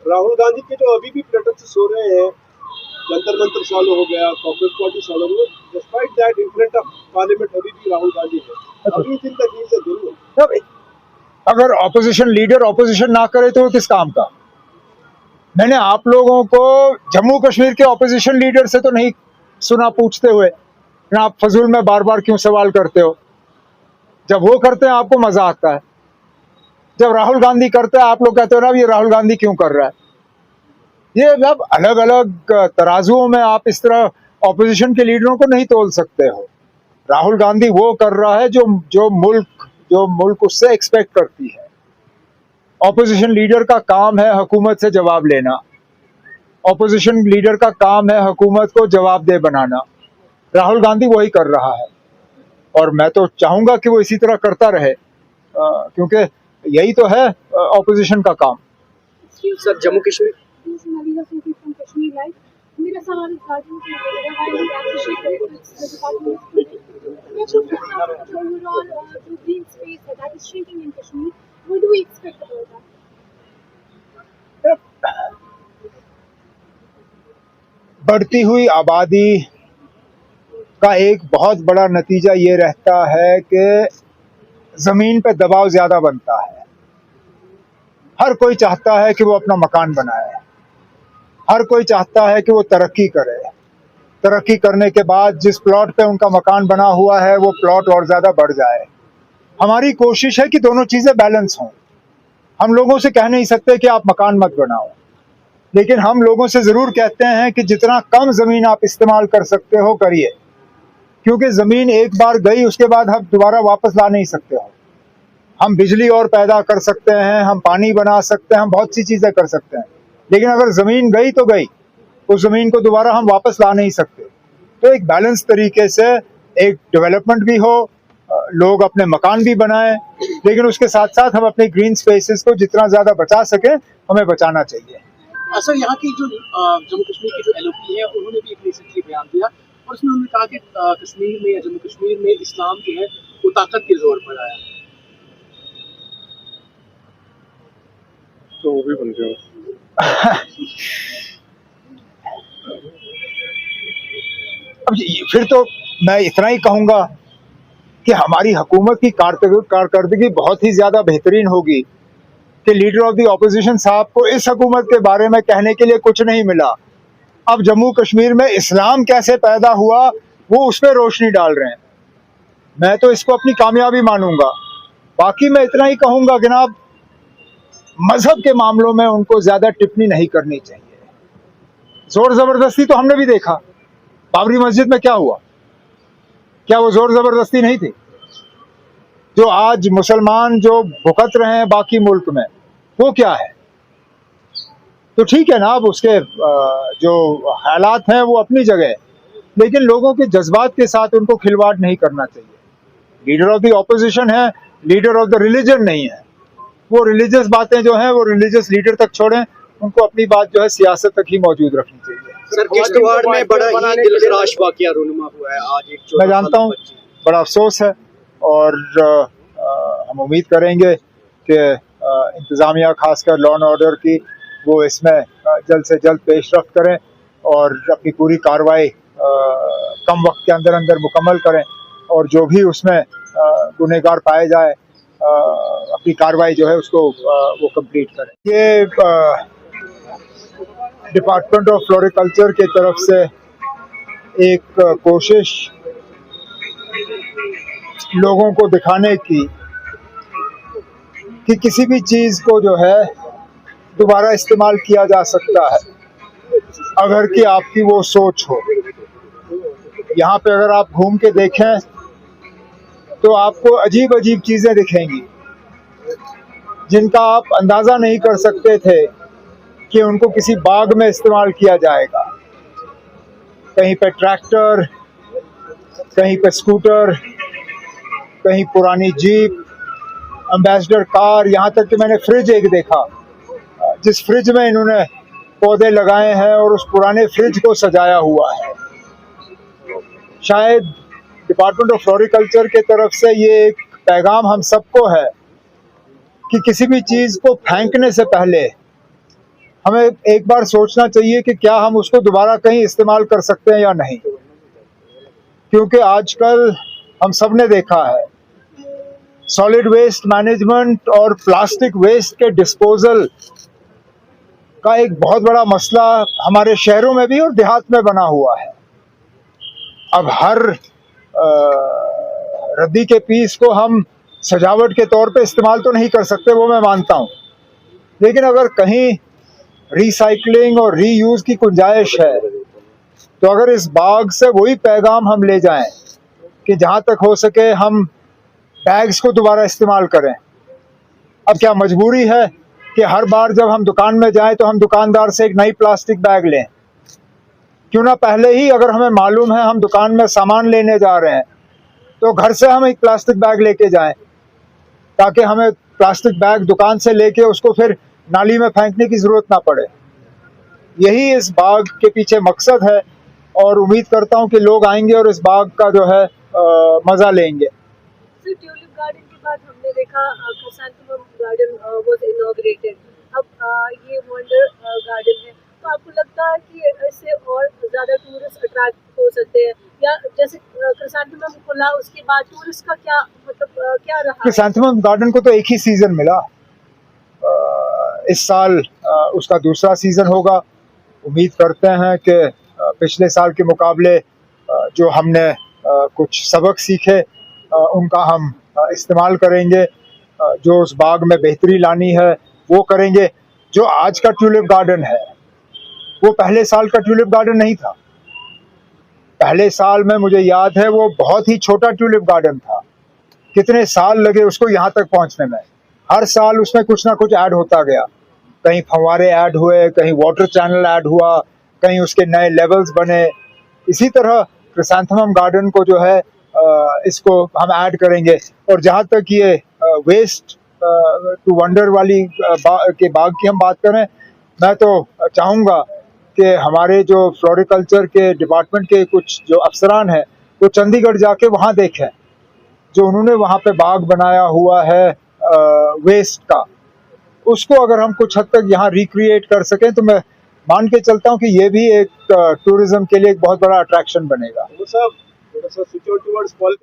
राहुल गांधी के जो अभी भी प्रोटेस्ट हो रहे हैं, जंतर मंतर चालू हो गया, कांग्रेस पार्टी चालू हो गई, despite that in front of parliament अभी भी राहुल गांधी है। How do you think that he is a villain? अब अगर ऑपोजिशन लीडर ऑपोजिशन ना करे तो वो किस काम का? मैंने आप लोगों को जम्मू कश्मीर के ऑपोजिशन लीडर से तो नहीं सुना पूछते हुए कि आप फजूल में बार बार क्यों सवाल करते हो। जब वो करते हैं आपको मजा आता है, जब राहुल गांधी करते हैं आप लोग कहते हो ना ये राहुल गांधी क्यों कर रहा है। ये अब अलग अलग तराजुओं में आप इस तरह ऑपोजिशन के लीडरों को नहीं तोल सकते हो। राहुल गांधी वो कर रहा है जो मुल्क उससे एक्सपेक्ट करती है। ऑपोजिशन लीडर का काम है हुकूमत से जवाब लेना, ऑपोजिशन लीडर का काम है हुकूमत को जवाबदेह बनाना। राहुल गांधी वही कर रहा है और मैं तो चाहूंगा कि वो इसी तरह करता रहे, क्योंकि यही तो है ऑपोजिशन का काम। सर जम्मू कश्मीर मेरा सवाल इस बात में What do we expect about that? बढ़ती हुई आबादी का एक बहुत बड़ा नतीजा ये रहता है कि जमीन पे दबाव ज्यादा बनता है। हर कोई चाहता है कि वो अपना मकान बनाए, हर कोई चाहता है कि वो तरक्की करे। तरक्की करने के बाद जिस प्लॉट पे उनका मकान बना हुआ है वो प्लॉट और ज्यादा बढ़ जाए। हमारी कोशिश है कि दोनों चीजें बैलेंस हों। हम लोगों से कह नहीं सकते कि आप मकान मत बनाओ, लेकिन हम लोगों से जरूर कहते हैं कि जितना कम जमीन आप इस्तेमाल कर सकते हो करिए, क्योंकि जमीन एक बार गई उसके बाद हम दोबारा वापस ला नहीं सकते हो। हम बिजली और पैदा कर सकते हैं, हम पानी बना सकते हैं, हम बहुत सी चीजें कर सकते हैं, लेकिन अगर जमीन गई तो गई, उस जमीन को दोबारा हम वापस ला नहीं सकते। तो एक बैलेंस तरीके से एक डेवलपमेंट भी हो, लोग अपने मकान भी बनाएं, लेकिन उसके साथ साथ हम अपने ग्रीन स्पेसेस को जितना ज्यादा बचा सकें हमें बचाना चाहिए। सर यहाँ की जो जम्मू कश्मीर की जो एलओपी है उन्होंने भी एक रिसेंटली बयान दिया और उसमें उन्होंने कहा कि कश्मीर में या जम्मू कश्मीर में इस्लाम जो है वो ताकत के जोर पर आया। तो वो भी बन गया। अब फिर तो मैं इतना ही कहूंगा कि हमारी हुकूमत की कारकर्दगी बहुत ही ज्यादा बेहतरीन होगी कि लीडर ऑफ द ऑपोजिशन साहब को इस हुकूमत के बारे में कहने के लिए कुछ नहीं मिला। अब जम्मू कश्मीर में इस्लाम कैसे पैदा हुआ वो उस पर रोशनी डाल रहे हैं। मैं तो इसको अपनी कामयाबी मानूंगा। बाकी मैं इतना ही कहूंगा कि जनाब, मजहब के मामलों में उनको ज्यादा टिप्पणी नहीं करनी चाहिए। जोर जबरदस्ती तो हमने भी देखा, बाबरी मस्जिद में क्या हुआ, क्या वो जोर जबरदस्ती नहीं थी? जो आज मुसलमान जो भुगत रहे हैं बाकी मुल्क में वो क्या है? तो ठीक है ना, अब उसके जो हालात हैं वो अपनी जगह, लेकिन लोगों के जज्बात के साथ उनको खिलवाड़ नहीं करना चाहिए। लीडर ऑफ द ऑपोजिशन है, लीडर ऑफ द रिलीजन नहीं है। वो रिलीजियस बातें जो हैं वो रिलीजियस लीडर तक छोड़ें, उनको अपनी बात जो है सियासत तक ही मौजूद रखनी चाहिए। सर किश्तवाड़ में बड़ा ही दिलखराश वाकया रूनुमा हुआ है आज। एक मैं जानता हूँ, बड़ा अफसोस है और हम उम्मीद करेंगे कि इंतज़ामिया खासकर लॉ एंड ऑर्डर की वो इसमें जल्द से जल्द पेशरफ्त करें और अपनी पूरी कार्रवाई कम वक्त के अंदर अंदर मुकम्मल करें और जो भी उसमें गुनहगार पाए जाए अपनी कार्रवाई जो है उसको वो कंप्लीट करें। ये डिपार्टमेंट ऑफ फ्लोरिकल्चर की तरफ से एक कोशिश लोगों को दिखाने की कि किसी भी चीज़ को जो है दोबारा इस्तेमाल किया जा सकता है अगर कि आपकी वो सोच हो। यहाँ पे अगर आप घूम के देखें तो आपको अजीब अजीब चीज़ें दिखेंगी जिनका आप अंदाज़ा नहीं कर सकते थे कि उनको किसी बाग में इस्तेमाल किया जाएगा। कहीं पे ट्रैक्टर, कहीं पे स्कूटर, कहीं पुरानी जीप, एम्बेसडर कार, यहाँ तक कि मैंने फ्रिज एक देखा जिस फ्रिज में इन्होंने पौधे लगाए हैं और उस पुराने फ्रिज को सजाया हुआ है। शायद डिपार्टमेंट ऑफ फ्लोरिकल्चर के तरफ से ये एक पैगाम हम सबको है कि किसी भी चीज़ को फेंकने से पहले हमें एक बार सोचना चाहिए कि क्या हम उसको दोबारा कहीं इस्तेमाल कर सकते हैं या नहीं, क्योंकि आजकल हम सब ने देखा है सॉलिड वेस्ट मैनेजमेंट और प्लास्टिक वेस्ट के डिस्पोजल का एक बहुत बड़ा मसला हमारे शहरों में भी और देहात में बना हुआ है। अब हर रद्दी के पीस को हम सजावट के तौर पे इस्तेमाल तो नहीं कर सकते, वो मैं मानता हूँ, लेकिन अगर कहीं रिसाइकलिंग और रीयूज की गुंजाइश है तो अगर इस बाग से वही पैगाम हम ले जाएं कि जहाँ तक हो सके हम बैग्स को दोबारा इस्तेमाल करें। अब क्या मजबूरी है कि हर बार जब हम दुकान में जाएं तो हम दुकानदार से एक नई प्लास्टिक बैग लें? क्यों ना पहले ही अगर हमें मालूम है हम दुकान में सामान लेने जा रहे हैं तो घर से हम एक प्लास्टिक बैग लेके जाएं, ताकि हमें प्लास्टिक बैग दुकान से लेके उसको फिर नाली में फेंकने की जरूरत ना पड़े। यही इस बाग के पीछे मकसद है और उम्मीद करता हूं कि लोग आएंगे और इस बाग का जो है मजा लेंगे। सर, ट्यूलिप गार्डन के बाद हमने देखा क्रिसैंथेमम गार्डन वाज इनॉग्रेटेड। अब ये वंडर गार्डन है, तो आपको लगता है कि इससे और ज़्यादा टूरिस्ट अट्रैक्ट हो सकते हैं, या जैसे क्रिसैंथेमम खुला उसके बाद टूरिस्ट का क्या मतलब क्या रहा? क्रिसैंथेमम गार्डन को तो एक ही सीजन मिला, इस साल उसका दूसरा सीजन होगा। उम्मीद करते हैं कि पिछले साल के मुकाबले जो हमने कुछ सबक सीखे उनका हम इस्तेमाल करेंगे, जो उस बाग में बेहतरी लानी है वो करेंगे। जो आज का ट्यूलिप गार्डन है वो पहले साल का ट्यूलिप गार्डन नहीं था। पहले साल में मुझे याद है वो बहुत ही छोटा ट्यूलिप गार्डन था, कितने साल लगे उसको यहाँ तक पहुँचने में। हर साल उसमें कुछ ना कुछ ऐड होता गया, कहीं फव्वारे ऐड हुए, कहीं वाटर चैनल ऐड हुआ, कहीं उसके नए लेवल्स बने। इसी तरह क्रिसैंथेमम गार्डन को जो है इसको हम ऐड करेंगे। और जहाँ तक ये वेस्ट टू वंडर वाली के बाग की हम बात करें, मैं तो चाहूँगा कि हमारे जो फ्लोरिकल्चर के डिपार्टमेंट के कुछ जो अफसरान हैं वो चंडीगढ़ जाके वहाँ देखें जो उन्होंने वहाँ पे बाग बनाया हुआ है वेस्ट का। उसको अगर हम कुछ हद तक यहाँ रिक्रिएट कर सकें तो मैं मान के चलता हूँ कि ये भी एक टूरिज्म के लिए एक बहुत बड़ा अट्रैक्शन बनेगा। थोड़ा सा स्विच टुवर्ड्स